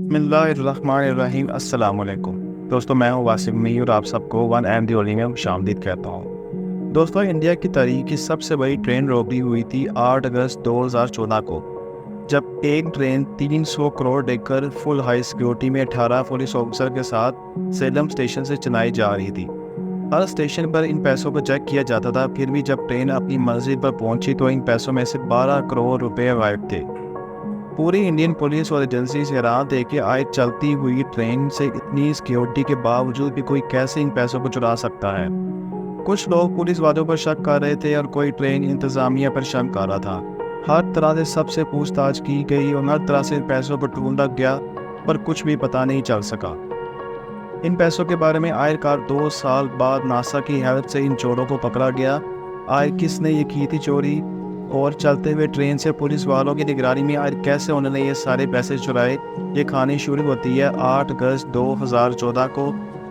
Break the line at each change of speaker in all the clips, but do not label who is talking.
बिस्मिल्लाहिर्रहमानिर्रहीम अस्सलाम वालेकुम। दोस्तों, मैं हूं वासिम मीर और आप सबको वन एंड दी ओनली में खुशामदीद कहता हूं। दोस्तों, इंडिया की तारीख की सबसे बड़ी ट्रेन रॉबरी हुई थी 8 अगस्त 2014 को, जब एक ट्रेन 300 करोड़ देकर फुल हाई सिक्योरिटी में 18 पुलिस ऑफिसर के साथ सेलम स्टेशन से चलाई जा रही थी। हर स्टेशन पर इन पैसों को चेक किया जाता था, फिर भी जब ट्रेन अपनी मंजिल पर पहुंची तो इन पैसों में से 12 करोड़ रुपए गायब थे। पूरी इंडियन पुलिस और एजेंसी से हैरान थे कि आज चलती हुई ट्रेन से इतनी सिक्योरिटी के बावजूद भी कोई कैसे इन पैसों को चुरा सकता है। कुछ लोग पुलिस वालों पर शक कर रहे थे और कोई ट्रेन इंतजामिया पर शक कर रहा था। हर तरह से सबसे पूछताछ की गई और हर तरह से इन पैसों पर ढूंढा गया, पर कुछ भी पता नहीं चल सका। इन पैसों के बारे में आखिरकार 2 साल बाद नासा की हेल्प से इन चोरों को पकड़ा गया। आज किसने ये की थी चोरी, और चलते हुए ट्रेन से पुलिस वालों की निगरानी में आज कैसे उन्होंने ये सारे पैसे चुराए, ये कहानी शुरू होती है 8 अगस्त 2014 को।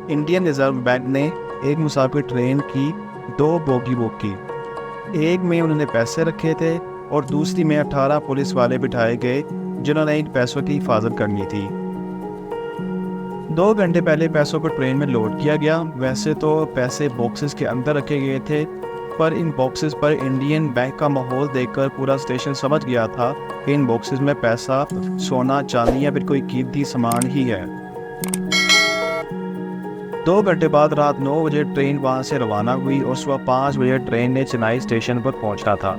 इंडियन रिजर्व बैंक ने एक मुसाफिर ट्रेन की 2 बोगी बुक की। एक में उन्होंने पैसे रखे थे और दूसरी में 18 पुलिस वाले बिठाए गए जिन्होंने इन पैसों की हिफाजत करनी थी। 2 घंटे पहले पैसों को ट्रेन में लोड किया गया। वैसे तो पैसे बॉक्सेस के अंदर रखे गए थे, पर इन बॉक्सेस पर इंडियन बैंक का माहौल देखकर पूरा स्टेशन समझ गया था कि इन बॉक्सेस में पैसा, सोना, चांदी या फिर कोई कीमती सामान ही है। 2 घंटे बाद रात 9 बजे ट्रेन वहां से रवाना हुई और सुबह 5 बजे ट्रेन ने चेन्नई स्टेशन पर पहुंचना था।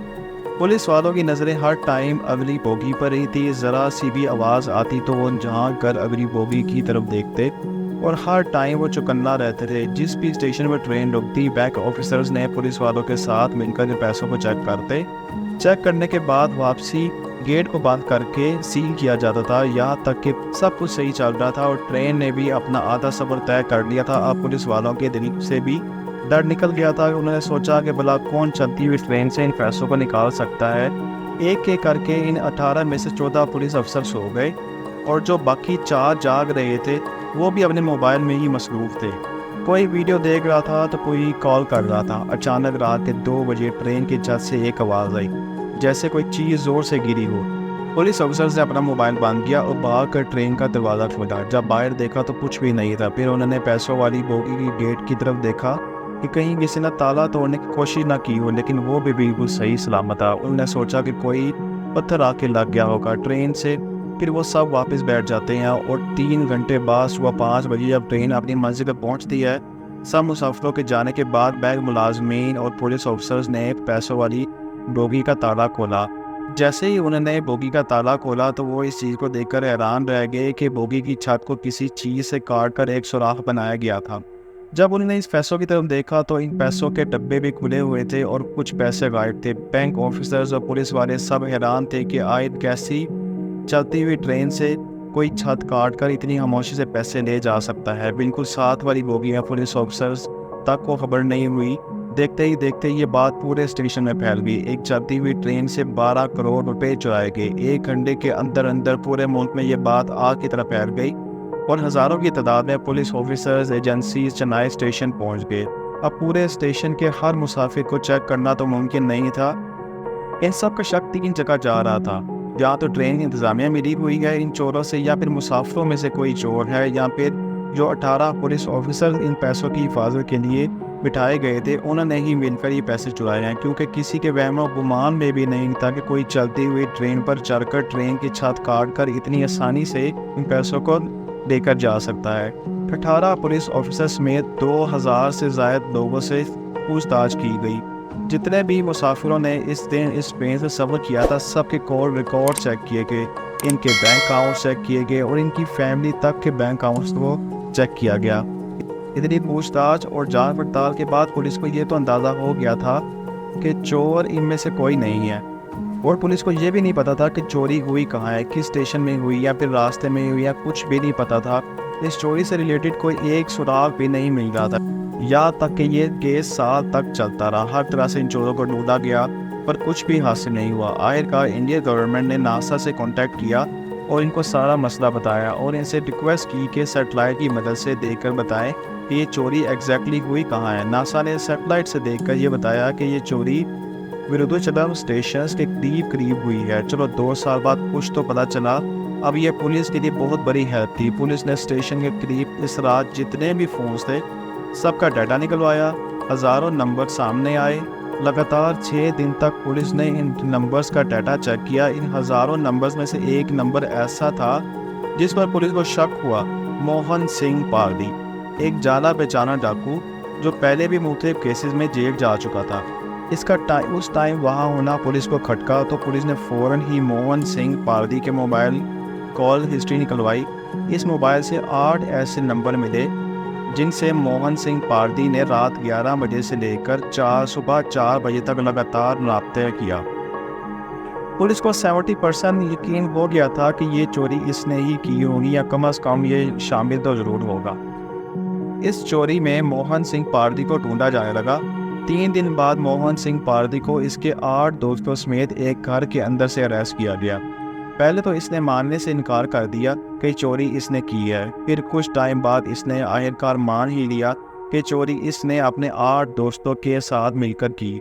पुलिस वालों की नज़रें हर टाइम अगली बोगी पर रही थी। ज़रा सी भी आवाज़ आती तो वो झांक कर अगली बोगी की तरफ देखते और हर टाइम वो चौकन्ना रहते थे। जिस भी स्टेशन पर ट्रेन रुकती, बैंक ऑफिसर्स ने पुलिस वालों के साथ मिलकर इन पैसों को चेक करते। चेक करने के बाद वापसी गेट को बंद करके सील किया जाता था। यहाँ तक कि सब कुछ सही चल रहा था और ट्रेन ने भी अपना आधा सफ़र तय कर लिया था। अब पुलिस वालों के दिल से भी डर निकल गया था। उन्होंने सोचा कि भला कौन चलती हुई ट्रेन से इन पैसों को निकाल सकता है। एक एक करके इन 18 में से 14 पुलिस अफसर सो गए और जो बाकी 4 जाग रहे थे वो भी अपने मोबाइल में ही मसरूफ़ थे। कोई वीडियो देख रहा था तो कोई कॉल कर रहा था। अचानक रात के 2 बजे ट्रेन की छत से एक आवाज़ आई, जैसे कोई चीज़ ज़ोर से गिरी हो। पुलिस अफसर ने अपना मोबाइल बंद किया और भाग कर ट्रेन का दरवाज़ा खोला। जब बाहर देखा तो कुछ भी नहीं था। फिर उन्होंने पैसों वाली बोगी की गेट की तरफ देखा कि कहीं किसी ने ताला तोड़ने की कोशिश ना की हो, लेकिन वो भी बिल्कुल सही सलामत था। उन्होंने सोचा कि कोई पत्थर आके लग गया होगा ट्रेन से। फिर वो सब वापस बैठ जाते हैं और 3 घंटे बाद सुबह 5 बजे जब ट्रेन अपनी मंजिल पर पहुंचती है, सब मुसाफिरों के जाने के बाद बैंक मुलाजमीन और पुलिस ऑफिसर्स ने पैसों वाली बोगी का ताला खोला। जैसे ही उन्होंने बोगी का ताला खोला तो वो इस चीज़ को देखकर हैरान रह गए कि बोगी की छत को किसी चीज़ से काट कर एक सुराख बनाया गया था। जब उन्होंने इस पैसों की तरफ देखा तो इन पैसों के डब्बे भी खुले हुए थे और कुछ पैसे गायब थे। बैंक ऑफिसर्स और पुलिस वाले सब हैरान थे कि आयत कैसी चलती हुई ट्रेन से कोई छत काट कर इतनी खामोशी से पैसे ले जा सकता है। बिल्कुल साथ वाली बोगियां पुलिस ऑफिसर्स तक को खबर नहीं हुई। देखते ही देखते ये बात पूरे स्टेशन में फैल गई। एक चलती हुई ट्रेन से 12 करोड़ रुपए चुराए गए। 1 घंटे के अंदर अंदर पूरे मुल्क में ये बात आग की तरह फैल गई और हज़ारों की तादाद में police officers, agency Chennai station पहुंच गए। अब पूरे स्टेशन के हर मुसाफिर को चेक करना तो मुमकिन नहीं था। इन सब का शक 3 जगह जा रहा था। या तो ट्रेन इंतज़ामिया मिली हुई है इन चोरों से, या फिर मुसाफिरों में से कोई चोर है, या फिर जो 18 पुलिस ऑफिसर इन पैसों की हिफाजत के लिए बिठाए गए थे उन्होंने ही मिलकर ये पैसे चुराए हैं। क्योंकि किसी के वहमो गुमान में भी नहीं था कि कोई चलती हुई ट्रेन पर चढ़कर ट्रेन की छत काट कर इतनी आसानी से इन पैसों को लेकर जा सकता है। 18 पुलिस ऑफिसर समेत 2000 से ज़ायद लोगों से पूछताछ की गई। जितने भी मुसाफिरों ने इस दिन इस ट्रेन से सफ़र किया था, सबके कॉल रिकॉर्ड चेक किए गए, इनके बैंक अकाउंट चेक किए गए और इनकी फैमिली तक के बैंक अकाउंट्स को चेक किया गया। इतनी पूछताछ और जांच पड़ताल के बाद पुलिस को ये तो अंदाज़ा हो गया था कि चोर इनमें से कोई नहीं है। और पुलिस को ये भी नहीं पता था कि चोरी हुई कहाँ है, किस स्टेशन में हुई या फिर रास्ते में हुई, या कुछ भी नहीं पता था। इस चोरी से रिलेटेड कोई एक सुराग भी नहीं मिल रहा था। यहाँ तक कि ये केस साल तक चलता रहा। हर तरह से इन चोरों को ढूंढा गया पर कुछ भी हासिल नहीं हुआ। आखिरकार इंडियन गवर्नमेंट ने नासा से कांटेक्ट किया और इनको सारा मसला बताया और इनसे रिक्वेस्ट की कि सेटेलाइट की मदद से देखकर बताएं कि ये चोरी एग्जैक्टली हुई कहाँ है। नासा ने सेटेलाइट से देखकर ये बताया कि ये चोरी विरुद्धचलम स्टेशन के करीब हुई है। चलो 2 साल बाद कुछ तो पता चला। अब ये पुलिस के लिए बहुत बड़ी हेल्प थी। पुलिस ने स्टेशन के करीब इस रात जितने भी फ़ोन्स थे सबका डाटा निकलवाया, हज़ारों नंबर सामने आए। लगातार 6 दिन तक पुलिस ने इन नंबर्स का डाटा चेक किया। इन हज़ारों नंबर्स में से एक नंबर ऐसा था जिस पर पुलिस को शक हुआ, मोहन सिंह पारदी, एक जाना पहचाना डाकू जो पहले भी मुख्तलिफ केसेस में जेल जा चुका था। इसका उस टाइम वहाँ होना पुलिस को खटका, तो पुलिस ने फ़ौरन ही मोहन सिंह पारदी के मोबाइल कॉल हिस्ट्री निकलवाई। इस मोबाइल से 8 ऐसे नंबर मिले जिनसे मोहन सिंह पारदी ने रात 11 बजे से लेकर सुबह 4 बजे तक लगातार रब्ता किया। पुलिस को 70% यकीन हो गया था कि ये चोरी इसने ही की होगी, या कम से कम ये शामिल तो ज़रूर होगा। इस चोरी में मोहन सिंह पारदी को ढूंढा जाने लगा। 3 दिन बाद मोहन सिंह पारदी को इसके 8 दोस्तों समेत एक घर के अंदर से अरेस्ट किया गया। पहले तो इसने मानने से इनकार कर दिया कि चोरी इसने की है, फिर कुछ टाइम बाद इसने आखिरकार मान ही लिया कि चोरी इसने अपने 8 दोस्तों के साथ मिलकर की।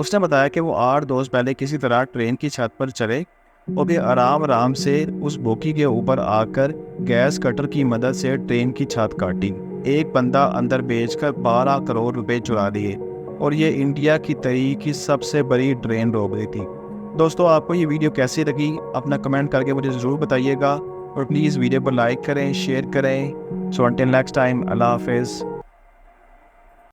उसने बताया कि वो 8 दोस्त पहले किसी तरह ट्रेन की छत पर चढ़े और भी आराम आराम से उस बोगी के ऊपर आकर गैस कटर की मदद से ट्रेन की छत काटी। एक बंदा अंदर बेचकर 12 करोड़ रुपए चुरा लिए, और ये इंडिया की तारीख की सबसे बड़ी ट्रेन रॉबरी थी। दोस्तों, आपको ये वीडियो कैसी लगी अपना कमेंट करके मुझे ज़रूर बताइएगा, और प्लीज़ वीडियो को लाइक करें, शेयर करें। सो अंटिल नेक्स्ट टाइम, अल्लाह हाफिज़।